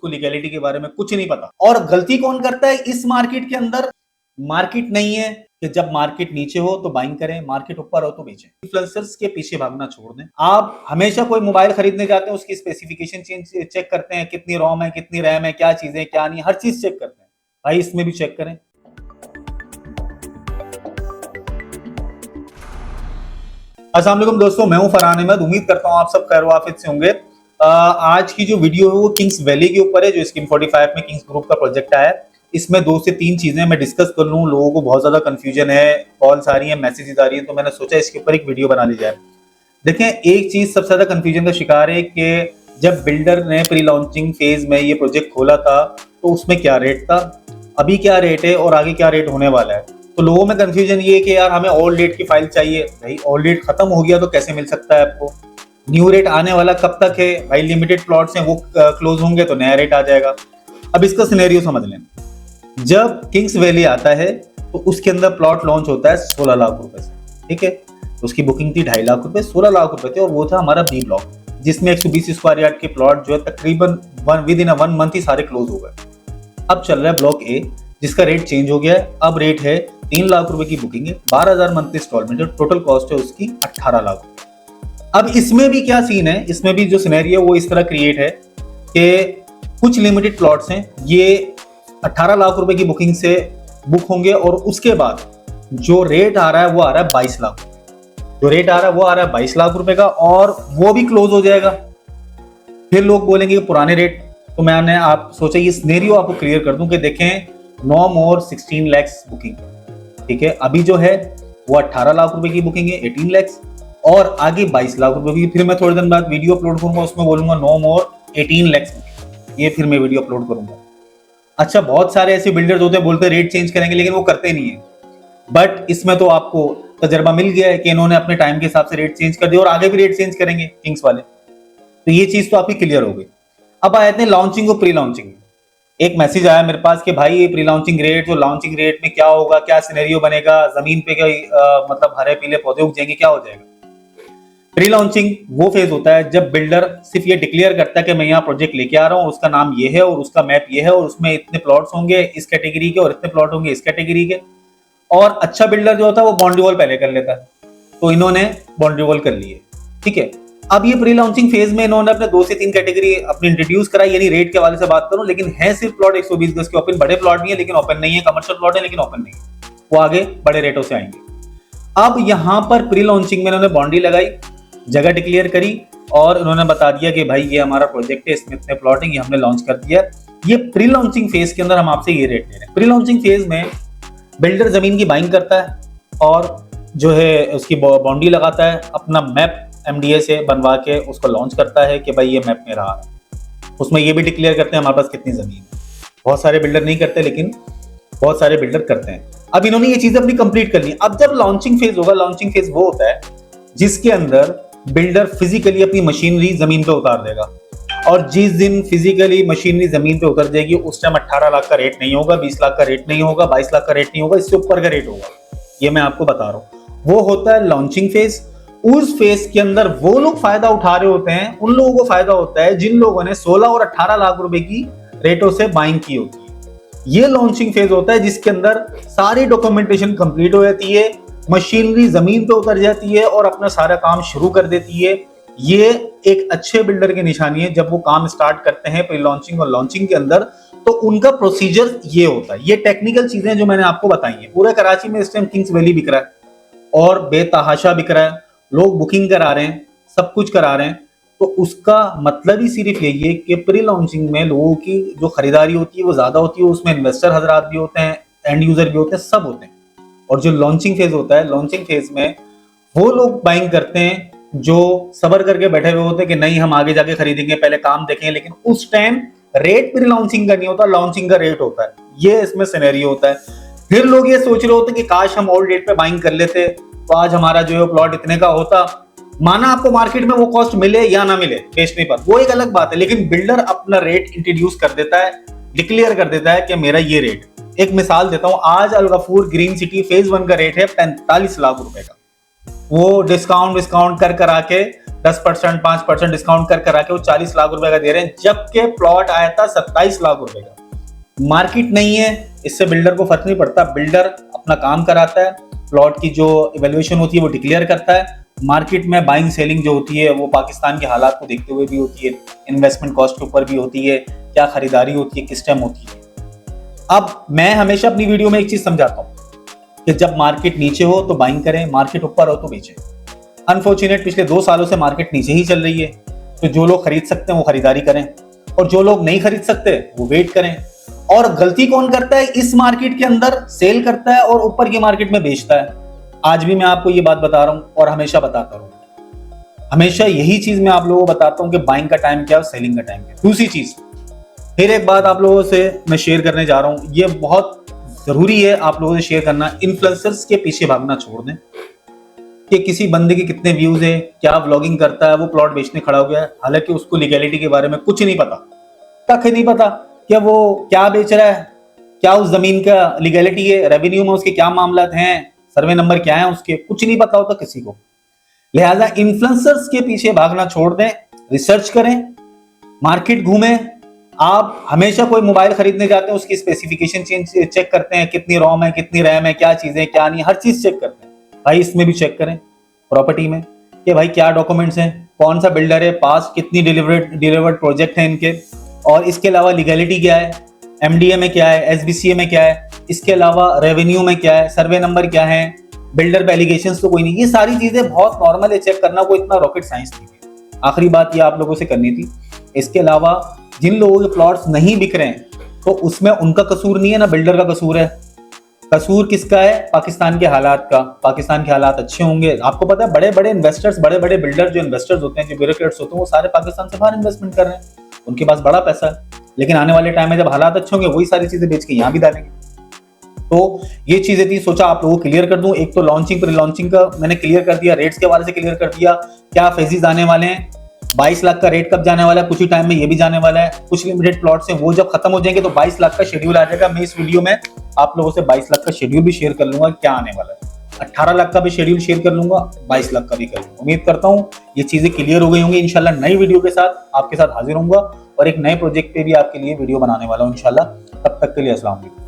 उसको लीगैलिटी के बारे में कुछ नहीं पता। और गलती कौन करता है इस मार्केट के अंदर? मार्केट नहीं है कि जब मार्केट नीचे हो तो बाइंग करें, मार्केट ऊपर हो तो बेचें। इन्फ्लुएंसर्स के पीछे भागना छोड़ दें। आप हमेशा कोई मोबाइल खरीदने जाते हैं उसकी स्पेसिफिकेशन चेक करते हैं, कितनी रोम है, कितनी रैम है, क्या चीजें क्या नहीं, हर चीज चेक करते हैं। भाई इसमें भी चेक करें। अस्सलाम वालेकुम दोस्तों, मैं हूं फरहान अहमद। उम्मीद करता हूं आप सब खैर वाफियत से होंगे। आज की जो वीडियो है वो किंग्स वैली के ऊपर है, जो स्कीम 45 में किंग्स ग्रुप का प्रोजेक्ट आया है। इसमें 2 से 3 चीजें मैं डिस्कस कर लूं। लोगों को बहुत ज्यादा कंफ्यूजन है, कॉल्स आ रही है, मैसेजेस आ रही है, तो मैंने सोचा इसके ऊपर एक वीडियो बना ली जाए। देखें, एक चीज सबसे ज्यादा कंफ्यूजन का शिकार है कि जब बिल्डर ने प्री लॉन्चिंग फेज में ये प्रोजेक्ट खोला था तो उसमें क्या रेट था, अभी क्या रेट है और आगे क्या रेट होने वाला है। तो लोगों में कंफ्यूजन ये है कि यार हमें ओल्ड रेट की फाइल चाहिए। भाई ओल्ड रेट खत्म हो गया तो कैसे मिल सकता है आपको? न्यू रेट आने वाला कब तक है? भाई लिमिटेड प्लॉट्स हैं वो क्लोज होंगे तो नया रेट आ जाएगा। अब इसका सिनेरियो समझ लें। जब किंग्स वैली आता है तो उसके अंदर प्लॉट लॉन्च होता है 16 लाख रुपए से, ठीक है। तो उसकी बुकिंग थी 2.5 लाख रुपए, 16 लाख रुपए थे, और वो था हमारा बी ब्लॉक, जिसमें 120 स्क्वायर यार्ड के प्लॉट जो है तकरीबन विद इन 1 मंथ ही सारे क्लोज हो गए। अब चल रहा है ब्लॉक ए, जिसका रेट चेंज हो गया है। अब रेट है 3 लाख रुपए की बुकिंग है, 12,000 मंथली इंस्टॉलमेंट है, टोटल कॉस्ट है उसकी 18 लाख। अब इसमें भी क्या सीन है, इसमें भी जो सिनेरियो वो इस तरह क्रिएट है कि कुछ लिमिटेड प्लॉट्स हैं, ये 18 लाख रुपए की बुकिंग से बुक होंगे, और उसके बाद जो रेट आ रहा है वो आ रहा है 22 लाख। जो रेट आ रहा है वो आ रहा है 22 लाख रुपए का, और वो भी क्लोज हो जाएगा। फिर लोग बोलेंगे पुराने रेट। तो मैंने आप सोचा ये सिनेरियो आपको क्लियर कर दूं कि देखें, नो मोर 16 लैक्स बुकिंग, ठीक है। अभी जो है वो 18 लाख रुपए की बुकिंग है, 18 लैक्स, और आगे 22 लाख रुपए की। फिर मैं थोड़े दिन बाद वीडियो अपलोड करूंगा, उसमें बोलूंगा नो मोर 18 लैक्स बुकिंग, ये फिर मैं वीडियो अपलोड करूंगा। अच्छा, बहुत सारे ऐसे बिल्डर्स होते हैं बोलते हैं रेट चेंज करेंगे, लेकिन वो करते नहीं है। बट इसमें तो आपको तजर्बा मिल गया है कि इन्होंने अपने टाइम के हिसाब से रेट चेंज कर दिया, और आगे भी रेट चेंज करेंगे किंग्स वाले। तो ये चीज तो आपकी क्लियर हो गई। अब आए थे लॉन्चिंग और प्री लॉन्चिंग। एक मैसेज आया मेरे पास कि भाई ये प्री लॉन्चिंग रेट, तो लॉन्चिंग रेट में क्या होगा, क्या सिनेरियो बनेगा, जमीन पे क्या मतलब हरे पीले पौधे उग जाएंगे, क्या हो जाएगा? प्री लॉन्चिंग वो फेज होता है जब बिल्डर सिर्फ ये डिक्लेयर करता है कि मैं यहाँ प्रोजेक्ट लेके आ रहा हूँ, उसका नाम ये है और उसका मैप ये है, और उसमें इतने प्लॉट्स होंगे इस कैटेगरी के और इतने प्लॉट होंगे इस कैटेगरी के। और अच्छा बिल्डर जो होता है वो बाउंड्री वॉल पहले कर लेता है। तो इन्होंने बाउंड्री वॉल कर ली है, ठीक है। अब ये प्री लॉन्चिंग फेज में इन्होंने अपने 2 से 3 कैटेगरी अपनी इंट्रोड्यूस कराई, यानी रेट के हवाले से बात करूं, लेकिन है सिर्फ प्लॉट 120 गज के ओपन, बड़े प्लॉट नहीं है लेकिन ओपन नहीं है, कमर्शियल प्लॉट है लेकिन ओपन नहीं है, वो आगे बड़े रेटों से आएंगे। अब यहां पर प्री लॉन्चिंग में इन्होंने बाउंड्री लगाई, जगह डिक्लेयर करी, और उन्होंने बता दिया कि भाई ये हमारा प्रोजेक्ट है, इसमें इतने प्लॉट है, ये हमने लॉन्च कर दिया। ये प्री लॉन्चिंग फेज के अंदर हम आपसे ये रेट ले रहे हैं। प्री लॉन्चिंग फेज में बिल्डर जमीन की बाइंग करता है और जो है उसकी बाउंड्री लगाता है, अपना मैप एमडीए से बनवा के उसको लॉन्च करता है कि भाई ये मैप मेरा है। उसमें ये भी डिक्लेयर करते हैं हमारे पास कितनी जमीन है। बहुत सारे बिल्डर नहीं करते, लेकिन बहुत सारे बिल्डर करते हैं। अब इन्होंने ये चीजें अपनी कंप्लीट कर ली। अब जब लॉन्चिंग फेज होगा, लॉन्चिंग फेज वो होता है जिसके अंदर बिल्डर फिजिकली अपनी मशीनरी जमीन पे उतार देगा, और जिस दिन फिजिकली मशीनरी जमीन पे उतर जाएगी उस टाइम 18 लाख का रेट नहीं होगा, 20 लाख का रेट नहीं होगा, 22 लाख का रेट नहीं होगा, इससे ऊपर का रेट होगा। ये मैं आपको बता रहा हूं। वो होता है लॉन्चिंग फेज। उस फेज के अंदर वो लोग फायदा उठा रहे होते हैं, उन लोगों को फायदा होता है जिन लोगों ने 16 और 18 लाख रुपए की रेटों से बाइंग की होती है। ये लॉन्चिंग फेज होता है जिसके अंदर सारी डॉक्यूमेंटेशन कंप्लीट हो जाती है, मशीनरी जमीन पे उतर जाती है और अपना सारा काम शुरू कर देती है। ये एक अच्छे बिल्डर की निशानी है। जब वो काम स्टार्ट करते हैं प्री लॉन्चिंग और लॉन्चिंग के अंदर, तो उनका प्रोसीजर ये होता है। ये टेक्निकल चीजें जो मैंने आपको बताई हैं। पूरे कराची में इस टाइम किंग्स वैली बिक रहा है और बेतहाशा बिक रहा है, लोग बुकिंग करा रहे हैं, सब कुछ करा रहे हैं। तो उसका मतलब ही सिर्फ यही है कि प्री लॉन्चिंग में लोगों की जो खरीदारी होती है वो ज्यादा होती है, उसमें इन्वेस्टर हजरात भी होते हैं, एंड यूजर भी होते हैं, सब होते हैं। और जो लॉन्चिंग फेज होता है, लॉन्चिंग फेज में वो लोग बाइंग करते हैं जो सबर करके बैठे हुए होते हैं कि नहीं हम आगे जाके खरीदेंगे, पहले काम देखेंगे। लेकिन उस टाइम रेट प्री लॉन्चिंग का नहीं होता, लॉन्चिंग का रेट होता है। ये इसमें सिनेरियो होता है। फिर लोग ये सोच रहे होते हैं कि काश हम ओल्ड रेट पे बाइंग कर लेते तो आज हमारा जो है प्लॉट इतने का होता। माना आपको मार्केट में वो कॉस्ट मिले या ना मिले बेचने पर, वो एक अलग बात है, लेकिन बिल्डर अपना रेट इंट्रोड्यूस कर देता है, डिक्लेयर कर देता है कि मेरा ये रेट। एक मिसाल देता हूं, आज अल गफूर ग्रीन सिटी फेज 1 का रेट है 45 लाख रुपए का। वो डिस्काउंट कर करा के 10%, 5% डिस्काउंट कर करा के वो 40 लाख रुपए का दे रहे हैं, जबकि प्लॉट आया था 27 लाख रुपए का। मार्केट नहीं है, इससे बिल्डर को फर्क नहीं पड़ता। बिल्डर अपना काम कराता है, प्लॉट की जो इवैल्यूएशन होती है वो डिक्लेयर करता है। मार्केट में बाइंग सेलिंग जो होती है वो पाकिस्तान के हालात को देखते हुए भी होती है, इन्वेस्टमेंट कॉस्ट के ऊपर भी होती है, क्या खरीदारी होती है, किस टाइम होती है। अब मैं हमेशा अपनी वीडियो में एक चीज समझाता हूँ कि जब मार्केट नीचे हो तो बाइंग करें, मार्केट ऊपर हो तो बेचें। अनफॉर्चुनेट पिछले 2 सालों से मार्केट नीचे ही चल रही है, तो जो लोग खरीद सकते हैं वो खरीदारी करें, और जो लोग नहीं खरीद सकते वो वेट करें। और गलती कौन करता है? इस मार्केट के अंदर सेल करता है और ऊपर की मार्केट में बेचता है। आज भी मैं आपको ये बात बता रहा हूं और हमेशा बताता रहूंगा। हमेशा यही चीज मैं आप लोगों को बताता हूं कि बाइंग का टाइम क्या है, सेलिंग का टाइम क्या है। दूसरी चीज, फिर एक बात आप लोगों से मैं शेयर करने जा रहा हूं, ये बहुत जरूरी है आप लोगों से शेयर करना। इन्फ्लुएंसर्स के पीछे भागना छोड़ दें कि किसी बंदे के कितने व्यूज है, क्या व्लॉगिंग करता है, वो प्लॉट बेचने खड़ा हो गया है, हालांकि उसको लीगैलिटी के बारे में कुछ नहीं पता, तक नहीं पता कि वो क्या बेच रहा है, क्या उस जमीन का लीगैलिटी है, रेवेन्यू में उसके क्या मामला हैं, सर्वे नंबर क्या है उसके, कुछ नहीं पता होता किसी को। लिहाजा इन्फ्लुएंसर्स के पीछे भागना छोड़ दें, रिसर्च करें, मार्केट घूमें। आप हमेशा कोई मोबाइल खरीदने जाते हैं उसकी स्पेसिफिकेशन चेक करते हैं, कितनी रोम है, कितनी रैम है, क्या चीजें क्या नहीं, हर चीज चेक करते हैं। भाई इसमें भी चेक करें प्रॉपर्टी में कि भाई क्या डॉक्यूमेंट्स हैं, कौन सा बिल्डर है, पास कितनी डिलीवर्ड प्रोजेक्ट है इनके, और इसके अलावा लीगैलिटी क्या है, एमडीए में क्या है, एसबीसीए में क्या है, इसके अलावा रेवेन्यू में क्या है, सर्वे नंबर क्या है, बिल्डर पे एलिगेशंस तो कोई नहीं। ये सारी चीजें बहुत नॉर्मल है चेक करना, कोई इतना रॉकेट साइंस नहीं है। आखिरी बात ये आप लोगों से करनी थी। इसके अलावा जिन लोगों के प्लॉट्स नहीं बिक रहे हैं तो उसमें उनका कसूर नहीं है ना बिल्डर का कसूर है। कसूर किसका है? पाकिस्तान के हालात का। पाकिस्तान के हालात अच्छे होंगे, आपको पता है बड़े बड़े इन्वेस्टर्स, बड़े बड़े बिल्डर जो इन्वेस्टर्स होते हैं, जो ब्यूरोक्रेट्स होते हैं, वो सारे पाकिस्तान से बाहर इन्वेस्टमेंट कर रहे हैं, उनके पास बड़ा पैसा है। लेकिन आने वाले टाइम में जब हालात अच्छे होंगे वही सारी चीजें बेच के यहाँ भी डालेंगे। तो ये चीजें थी, सोचा आप लोगों को क्लियर कर दूं। एक तो लॉन्चिंग प्री लॉन्चिंग का मैंने क्लियर कर दिया, रेट्स के हवाले से क्लियर कर दिया, क्या फेजेस आने वाले हैं, 22 लाख का रेट कब जाने वाला है, कुछ ही टाइम में ये भी जाने वाला है। कुछ लिमिटेड प्लॉट्स हैं वो जब खत्म हो जाएंगे तो 22 लाख का शेड्यूल आ जाएगा। मैं इस वीडियो में आप लोगों से 22 लाख का शेड्यूल भी शेयर कर लूंगा क्या आने वाला है, 18 लाख का भी शेड्यूल शेयर कर लूंगा, 22 लाख का भी कर लूंगा। उम्मीद करता हूँ ये चीजें क्लियर हो गई होंगी। इंशाल्लाह नई वीडियो के साथ आपके साथ हाजिर होऊंगा और एक नए प्रोजेक्ट पे भी आपके लिए वीडियो बनाने वाला हूँ इंशाल्लाह। तब तक के लिए अस्सलाम वालेकुम।